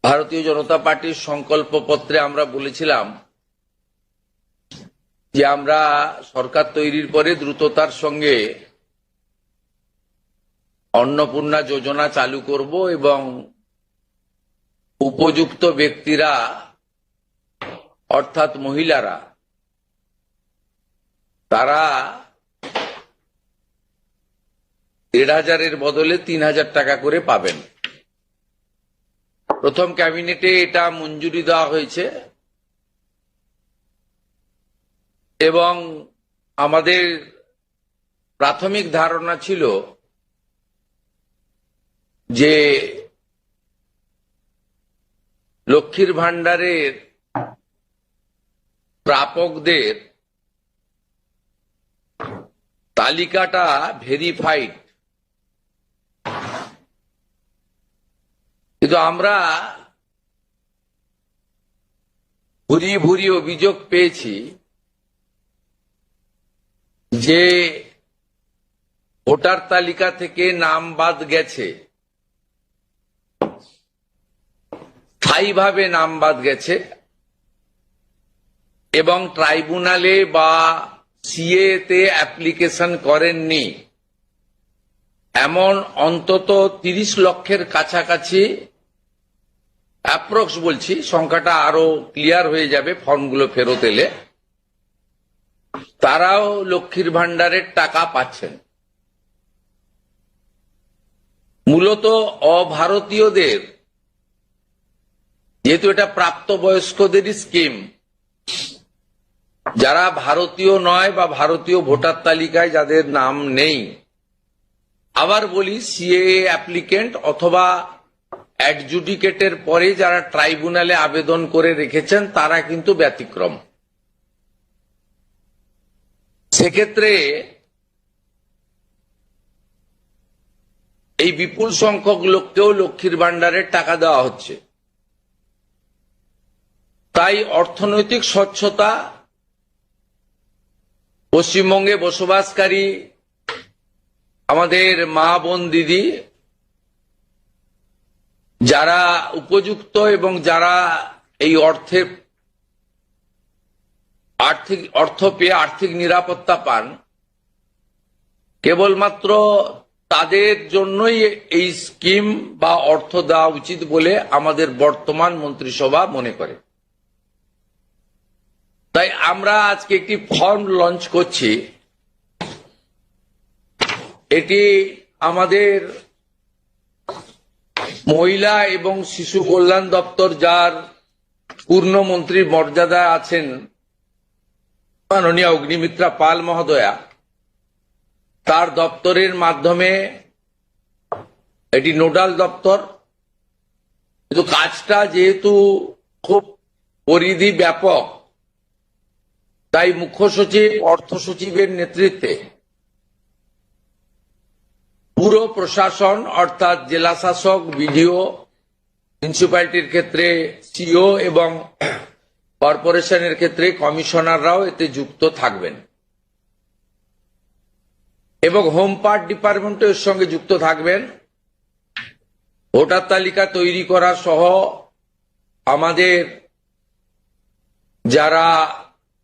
ভারতীয় জনতা পার্টির সংকল্পপত্রে আমরা বলেছিলাম যে আমরা সরকার তৈরির পরে দ্রুততার সঙ্গে অন্নপূর্ণা যোজনা চালু করব এবং উপযুক্ত ব্যক্তিরা অর্থাৎ মহিলারা তারা ১,৫০০-এর বদলে ৩,০০০ টাকা করে পাবেন। প্রথম ক্যাবিনেটে এটা মঞ্জুরি দেওয়া হয়েছে এবং আমাদের প্রাথমিক ধারণা ছিল যে লক্ষ্মীর ভাণ্ডারের প্রাপকদের তালিকাটা ভেরিফাইড, কিন্তু আমরা ভুরি ভুরি অভিযোগ পেয়েছি যে ভোটার তালিকা থেকে নাম বাদ গেছে, স্থায়ীভাবে নাম বাদ গেছে এবং ট্রাইব্যুনালে বা সিএ তে অ্যাপ্লিকেশন করেননি এমন অন্তত ৩০ লক্ষের কাছাকাছি, অ্যাপ্রক্স বলছি, সংখ্যাটা আরো ক্লিয়ার হয়ে যাবে ফর্মগুলো ফেরত এলে, তারাও লক্ষ্মীর ভাণ্ডারের টাকা পাচ্ছেন। মূলত অভারতীয়দের, যেহেতু এটা প্রাপ্তবয়স্কদেরই স্কিম, যারা ভারতীয় নয় বা ভারতীয় ভোটার তালিকায় যাদের নাম নেই, আবার বলি সিএএ অ্যাপ্লিকেন্ট অথবা অ্যাডজুডিকেটের পরে যারা ট্রাইব্যুনালে আবেদন করে রেখেছেন তারা কিন্তু ব্যতিক্রম। সেক্ষেত্রে এই বিপুল সংখ্যক লোককেও লক্ষ্মীর ভাণ্ডারের টাকা দেওয়া হচ্ছে। তাই অর্থনৈতিক স্বচ্ছতা, পশ্চিমবঙ্গে বসবাসকারী আমাদের মা বোন দিদি যারা উপযুক্ত এবং যারা এই অর্থ পেয়ে আর্থিক নিরাপত্তা পান, কেবলমাত্র তাদের জন্যই এই স্কিম বা অর্থ দেওয়া উচিত বলে আমাদের বর্তমান মন্ত্রিসভা মনে করে। তাই আমরা আজকে একটি ফর্ম লঞ্চ করছি। এটি আমাদের মহিলা এবং শিশু কল্যাণ দপ্তর, যার পূর্ণমন্ত্রীর মর্যাদায় আছেন মাননীয় অগ্নিমিত্রা পাল মহোদয়া, তার দপ্তরের মাধ্যমে, এটি নোডাল দপ্তর, কিন্তু কাজটা যেহেতু খুব পরিধি ব্যাপক, তাই মুখ্য সচিব, অর্থ সচিবের নেতৃত্বে পুরো প্রশাসন অর্থাৎ জেলা শাসক, বিডিও, মিউনিসিপ্যালিটির ক্ষেত্রে সিও এবং কর্পোরেশনের ক্ষেত্রে কমিশনাররাও এতে যুক্ত থাকবেন এবং হোম পার্ট ডিপার্টমেন্টও এর সঙ্গে যুক্ত থাকবেন। ভোটার তালিকা তৈরি করা সহ আমাদের যারা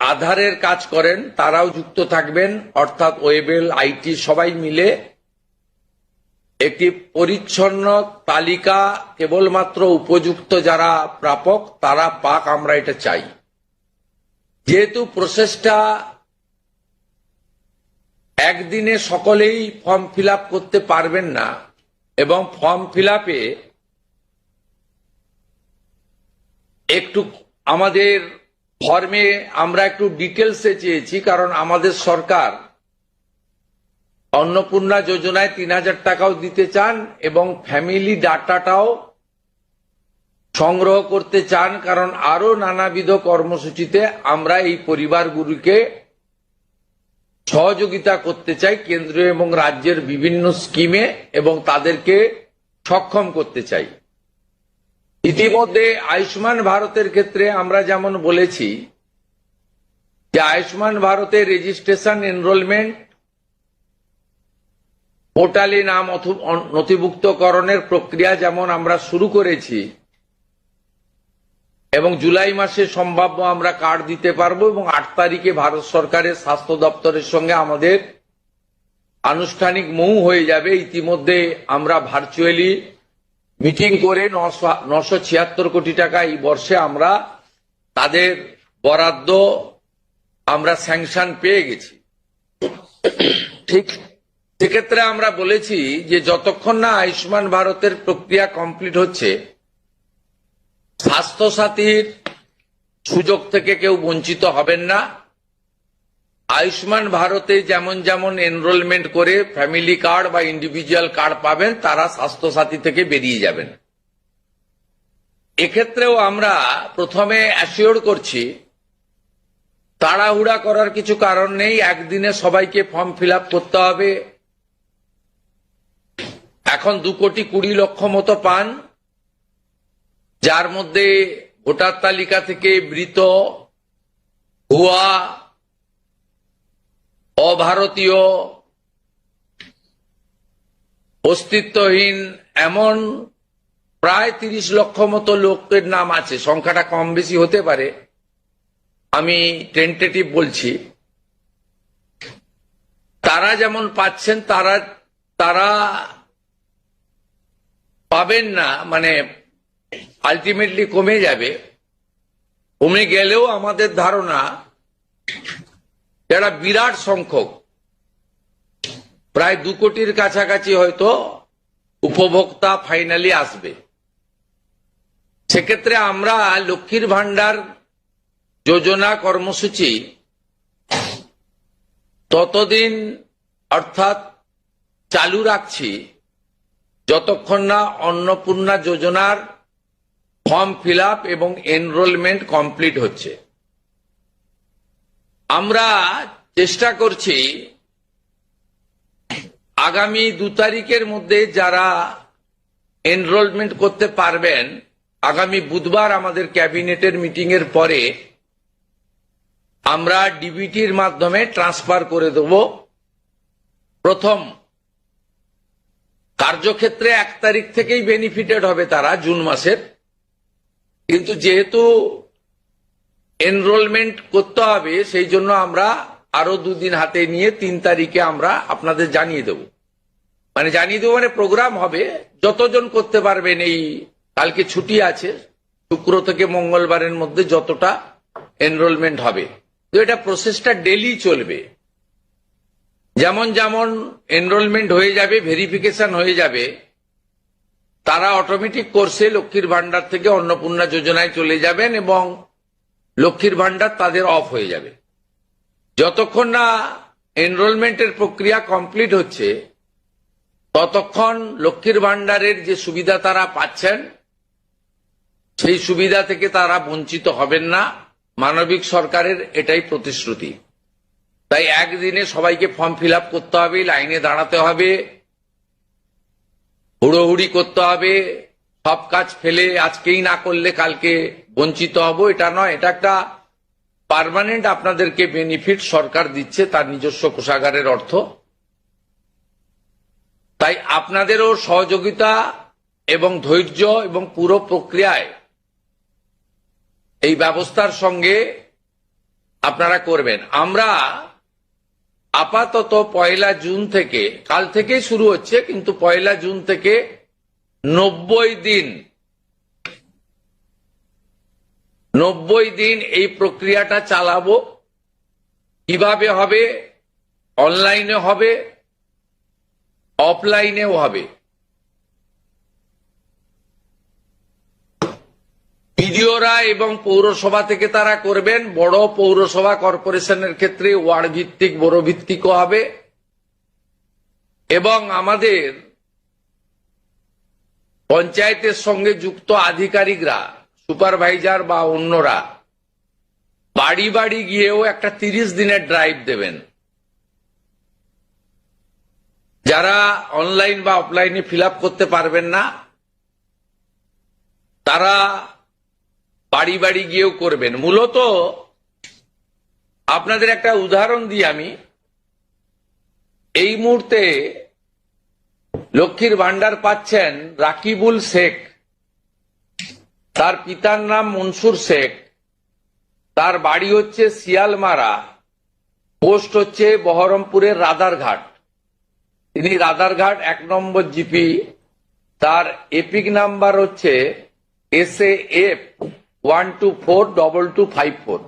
আধারের কাজ করেন তারাও যুক্ত থাকবেন, অর্থাৎ ওয়েবেল, আইটি সবাই মিলে একটি পরিচ্ছন্ন তালিকা কেবলমাত্র উপযুক্ত যারা প্রাপক তারা পাক, আমরা এটা চাই। যেহেতু প্রসেসটা একদিনে সকলেই ফর্ম ফিল আপ করতে পারবেন না এবং ফর্ম ফিল আপে একটু আমাদের ফর্মে আমরা একটু ডিটেলসে চেয়েছি, কারণ আমাদের সরকার অন্নপূর্ণা যোজনায় ৩,০০০ টাকাও দিতে চান এবং ফ্যামিলি ডাটাটাও সংগ্রহ করতে চান, কারণ আরো নানাবিধ কর্মসূচিতে আমরা এই পরিবারগুলিকে সহযোগিতা করতে চাই কেন্দ্রীয় এবং রাজ্যের বিভিন্ন স্কিমে এবং তাদেরকে সক্ষম করতে চাই। ইতিমধ্যে আয়ুষ্মান ভারতের ক্ষেত্রে আমরা যেমন বলেছি যে আয়ুষ্মান ভারতের রেজিস্ট্রেশন, এনরোলমেন্ট, পোর্টালে নাম নথিভুক্তকরণের প্রক্রিয়া যেমন আমরা শুরু করেছি, এবং জুলাই মাসে সম্ভাব্য আমরা কার্ড দিতে পারবো এবং 8 তারিখে ভারত সরকারের স্বাস্থ্য দপ্তরের সঙ্গে আমাদের আনুষ্ঠানিক মৌ হয়ে যাবে। ইতিমধ্যে আমরা ভার্চুয়ালি মিটিং করে 976 কোটি টাকা এই বর্ষে আমরা তাদের বরাদ্দ আমরা স্যাংশন পেয়ে গেছি। ঠিক সেক্ষেত্রে আমরা বলেছি যে যতক্ষণ না আয়ুষ্মান ভারতের প্রক্রিয়া কমপ্লিট হচ্ছে, স্বাস্থ্যসাথীর সুযোগ থেকে কেউ বঞ্চিত হবেন না। আয়ুষ্মান ভারতে যেমন যেমন এনরোলমেন্ট করে ফ্যামিলি কার্ড বা ইন্ডিভিজুয়াল কার্ড পাবেন, তারা স্বাস্থ্যসাথী থেকে বেরিয়ে যাবেন। এক্ষেত্রেও আমরা প্রথমে অ্যাসিওর করছি, তাড়াহুড়া করার কিছু কারণ নেই। একদিনে সবাইকে ফর্ম ফিল আপ করতে হবে। এখন 2,20,00,000 মতো পান, যার মধ্যে ভোটার তালিকা থেকে মৃত, ভুয়া, অভারতীয়, অস্তিত্বহীন এমন প্রায় 30 লক্ষ মতো লোকের নাম আছে। সংখ্যাটা কম বেশি হতে পারে, আমি টেন্টেটিভ বলছি। তারা যেমন পাচ্ছেন তারা পাবেন না, মানে আলটিমেটলি কমে যাবে। কমে গেলেও আমাদের ধারণা যারা বিরাট সংখ্যক, প্রায় 2 কোটির কাছাকাছি হয়তো উপভোক্তা ফাইনালি আসবে। সেক্ষেত্রে আমরা লক্ষ্মীর ভান্ডার যোজনা কর্মসূচি ততদিন অর্থাৎ চালু রাখছি যতক্ষণ না অন্নপূর্ণা যোজনার ফর্ম ফিল আপ এবং এনরোলমেন্ট কমপ্লিট হচ্ছে। আমরা চেষ্টা করছি আগামী 2 তারিখের মধ্যে যারা এনরোলমেন্ট করতে পারবেন, আগামী বুধবার আমাদের ক্যাবিনেটের মিটিং এর পরে আমরা ডিবিটির মাধ্যমে ট্রান্সফার করে দেব। প্রথম কার্যক্ষেত্রে 1 তারিখ থেকেই বেনিফিটেড হবে তারা, জুন মাসের। কিন্তু যেহেতু এনরোলমেন্ট করতে হবে, সেই জন্য আমরা আরো 2 দিন হাতে নিয়ে 3 তারিখে আমরা আপনাদের জানিয়ে দেব। মানে প্রোগ্রাম হবে, যতজন করতে পারবেন। এই কালকে ছুটি আছে, শুক্র থেকে মঙ্গলবারের মধ্যে যতটা এনরোলমেন্ট হবে। তো এটা প্রসেসটা ডেলি চলবে। যেমন যেমন এনরোলমেন্ট হয়ে যাবে, ভেরিফিকেশন হয়ে যাবে, তারা অটোমেটিক কোর্সে লক্ষ্মীর ভান্ডার থেকে অন্নপূর্ণা যোজনায় চলে যাবেন এবং লক্ষ্মীর ভান্ডার তাদের অফ হয়ে যাবে। যতক্ষণ না এনরোলমেন্টের প্রক্রিয়া কমপ্লিট হচ্ছে, ততক্ষণ লক্ষ্মীর ভান্ডারের যে সুবিধা তারা পাচ্ছেন, সেই সুবিধা থেকে তারা বঞ্চিত হবেন না। মানবিক সরকারের এটাই প্রতিশ্রুতি। তাই একদিনে সবাইকে ফর্ম ফিল আপ করতে হবে, লাইনে দাঁড়াতে হবে, হুড়োহুড়ি করতে হবে, সব কাজ ফেলে আজকেই না করলে কালকে বঞ্চিত হব, এটা নয়। এটা একটা পার্মানেন্ট আপনাদেরকে বেনিফিট সরকার দিচ্ছে তার নিজস্ব কোষাগারের অর্থ। তাই আপনাদেরও সহযোগিতা এবং ধৈর্য এবং পুরো প্রক্রিয়ায় এই ব্যবস্থার সঙ্গে আপনারা করবেন। আমরা আপাতত 1 জুন থেকে, কাল থেকে শুরু হচ্ছে, কিন্তু 1 জুন থেকে 90 দিন এই প্রক্রিয়াটা চালাবো। কিভাবে হবে? অনলাইনে হবে, অফলাইনেও হবে। বিডিওরা এবং পৌরসভা থেকে তারা করবেন। বড় পৌরসভা কর্পোরেশনের ক্ষেত্রে ওয়ার্ড ভিত্তিক, বড় ভিত্তিকও হবে। এবং আমাদের পঞ্চায়েতের সঙ্গে যুক্ত আধিকারিকরা, সুপারভাইজার বা অন্যরা বাড়ি বাড়ি গিয়েও একটা 30 দিনের ড্রাইভ দেবেন। যারা অনলাইন বা অফলাইনে ফিল আপ করতে পারবেন না, তারা বাড়ি বাড়ি গিয়েও করবেন। মূলত আপনাদের একটা উদাহরণ দিই আমি। এই মুহূর্তে লক্ষ্মীর ভান্ডার পাচ্ছেন রাকিবুল শেখ, তার পিতার নাম মনসুর শেখ, তার বাড়ি হচ্ছে শিয়ালমারা, পোস্ট হচ্ছে বহরমপুরের রাদারঘাট। তিনি রাদারঘাট 1 নম্বর জিপি। তার এপিক নাম্বার হচ্ছে SAF 1242254।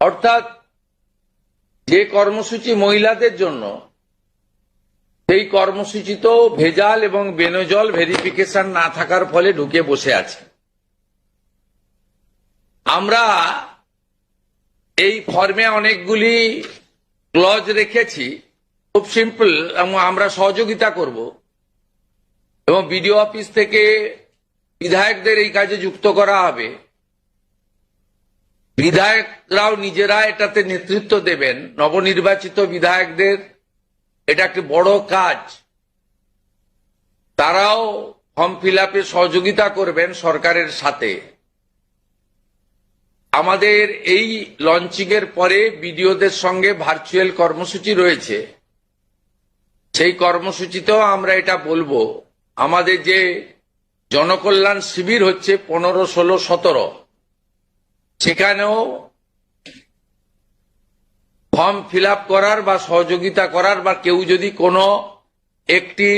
অর্থাৎ যে কর্মসূচি মহিলাদের জন্য, সেই কর্মসূচি তো ভেজাল এবং বেনজল ভেরিফিকেশন না থাকার ফলে ঢুকে বসে আছে। আমরা এই ফর্মে অনেকগুলি ক্লজ রেখেছি, খুব সিম্পল, এবং আমরা সহযোগিতা করব এবং বিডিও অফিস থেকে বিধায়কদের এই কাজে যুক্ত করা হবে। বিধায়করাও নিজেরা এটাতে নেতৃত্ব দেবেন। নবনির্বাচিত বিধায়কদের এটা একটি বড় কাজ, তারাও ফর্ম ফিল আপে সহযোগিতা করবেন সরকারের সাথে। আমাদের এই লঞ্চিং এর পরে বিডিওদের সঙ্গে ভার্চুয়াল কর্মসূচি রয়েছে। সেই কর্মসূচিতেও আমরা এটা বলবো। আমাদের যে জনকল্যাণ শিবির হচ্ছে 15, 16, 17, সেখানেও ফর্ম ফিল আপ করার বা সহযোগিতা করার, বা কেউ যদি কোনো একটি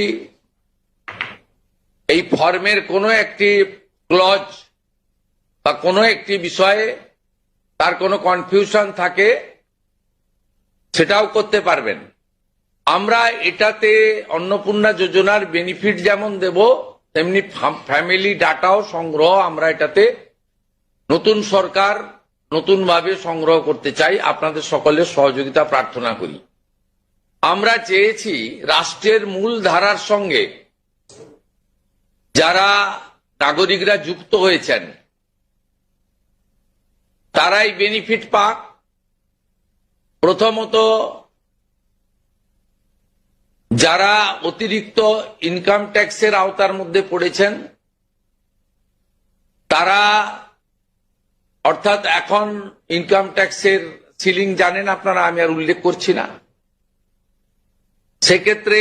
এই ফর্মের কোনো একটি ক্লজ বা কোনো একটি বিষয়ে তার কোনো কনফিউশন থাকে, সেটাও করতে পারবেন। আমরা এটাতে অন্নপূর্ণা যোজনার বেনিফিট যেমন দেব, তেমনি ফ্যামিলি ডাটাও সংগ্রহ আমরা এটাতে নতুন সরকার নতুনভাবে সংগ্রহ করতে চাই। আপনাদের সকলের সহযোগিতা প্রার্থনা করি। আমরা চেয়েছি রাষ্ট্রের মূল ধারার সঙ্গে যারা নাগরিকরা যুক্ত হয়েছেন তারাই বেনিফিট পাক। প্রথমত, যারা অতিরিক্ত ইনকাম ট্যাক্সের আওতার মধ্যে পড়েছেন তারা, অর্থাৎ এখন ইনকাম ট্যাক্সের সিলিং জানেন আপনারা, আমি আর উল্লেখ করছি না। সেক্ষেত্রে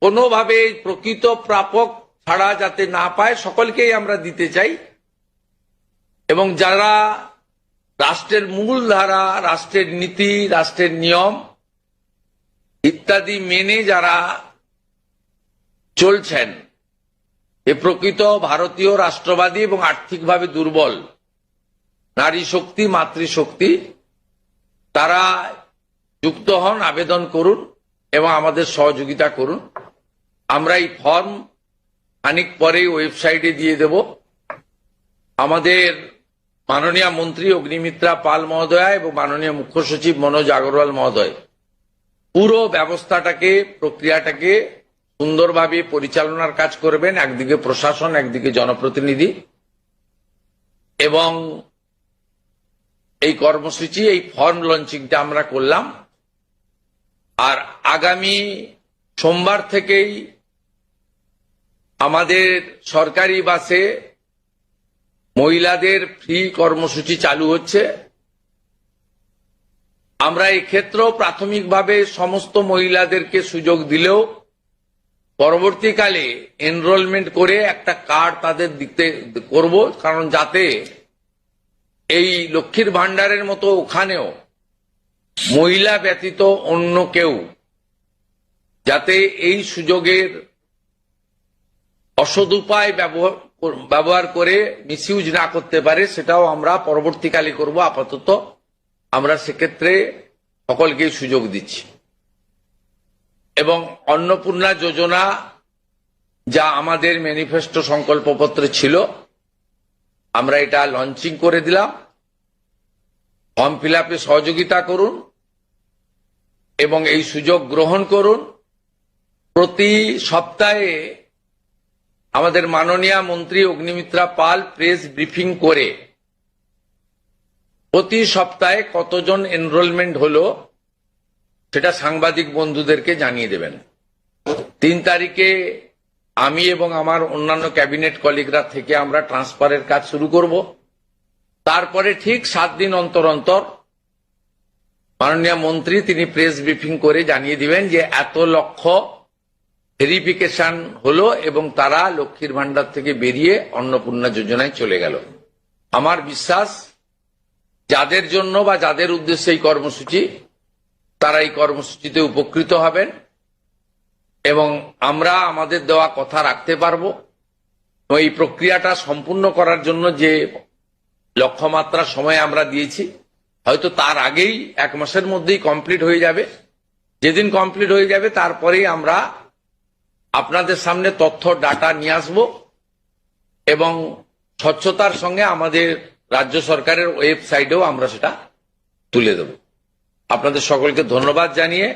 কোনোভাবে প্রকৃত প্রাপক ছাড়া যাতে না পায়, সকলকেই আমরা দিতে চাই। এবং যারা রাষ্ট্রের মূল ধারা, রাষ্ট্রের নীতি, রাষ্ট্রের নিয়ম ইত্যাদি মেনে যারা চলছেন, এ প্রকৃত ভারতীয় রাষ্ট্রবাদী এবং আর্থিকভাবে দুর্বল নারী শক্তি, মাতৃশক্তি, তারা যুক্ত হন, আবেদন করুন এবং আমাদের সহযোগিতা করুন। আমরা এই ফর্ম খানিক পরেই ওয়েবসাইটে দিয়ে দেব। আমাদের মাননীয় মন্ত্রী অগ্নিমিত্রা পাল মহোদয়া এবং মাননীয় মুখ্য সচিব মনোজ আগরওয়াল মহোদয় পুরো ব্যবস্থাটাকে, প্রক্রিয়াটাকে সুন্দরভাবে পরিচালনার কাজ করবেন। একদিকে প্রশাসন, একদিকে জনপ্রতিনিধি। এবং এই কর্মসূচি, এই ফর্ম লঞ্চিংটা আমরা করলাম। আর আগামী সোমবার থেকেই আমাদের সরকারি বাসে মহিলাদের ফ্রি কর্মসূচি চালু হচ্ছে। আমরা এই ক্ষেত্রেও প্রাথমিকভাবে সমস্ত মহিলাদেরকে সুযোগ দিলেও পরবর্তীকালে এনরোলমেন্ট করে একটা কার্ড তাদের দিতে করব, কারণ যাতে এই লক্ষ্মীর ভান্ডারের মতো ওখানেও মহিলা ব্যতীত অন্য কেউ যাতে এই সুযোগের অসদুপায় ব্যবহার করে মিসইউজ না করতে পারে, সেটাও আমরা পরবর্তীকালে করব। আপাতত আমরা সেক্ষেত্রে সকলকে সুযোগ দিচ্ছি। এবং অন্নপূর্ণা যোজনা যা আমাদের ম্যানিফেস্টো সংকল্পপত্রে ছিল, আমরা এটা লঞ্চিং করে দিলাম। ফর্ম ফিল আপে সহযোগিতা করুন এবং এই সুযোগ গ্রহণ করুন। প্রতি সপ্তাহে আমাদের মাননীয় মন্ত্রী অগ্নিমিত্রা পাল প্রেস ব্রিফিং করে প্রতি সপ্তাহে কতজন এনরোলমেন্ট হলো সেটা সাংবাদিক বন্ধুদেরকে জানিয়ে দেবেন। 3 তারিখে আমি এবং আমার অন্যান্য ক্যাবিনেট কলিগরা থেকে আমরা ট্রান্সফারের কাজ শুরু করব। তারপরে ঠিক 7 দিন অন্তর অন্তর মাননীয় মন্ত্রী তিনি প্রেস ব্রিফিং করে জানিয়ে দিবেন যে এত লক্ষ ভেরিফিকেশন হলো এবং তারা লক্ষ্মীর ভান্ডার থেকে বেরিয়ে অন্নপূর্ণা যোজনায় চলে গেল। আমার বিশ্বাস যাদের জন্য বা যাদের উদ্দেশ্যে এই কর্মসূচি, তারা এই কর্মসূচিতে উপকৃত হবেন এবং আমরা আমাদের দেওয়া কথা রাখতে পারবো। এই প্রক্রিয়াটা সম্পূর্ণ করার জন্য যে লক্ষ্যমাত্রা সময় আমরা দিয়েছি, হয়তো তার আগেই 1 মাসের মধ্যেই কমপ্লিট হয়ে যাবে। যেদিন কমপ্লিট হয়ে যাবে তারপরেই আমরা আপনাদের সামনে তথ্য ডাটা নিয়ে আসব এবং স্বচ্ছতার সঙ্গে আমাদের রাজ্য সরকারের ওয়েবসাইটেও আমরা সেটা তুলে দেব। আপনাদের সকলকে ধন্যবাদ জানিয়ে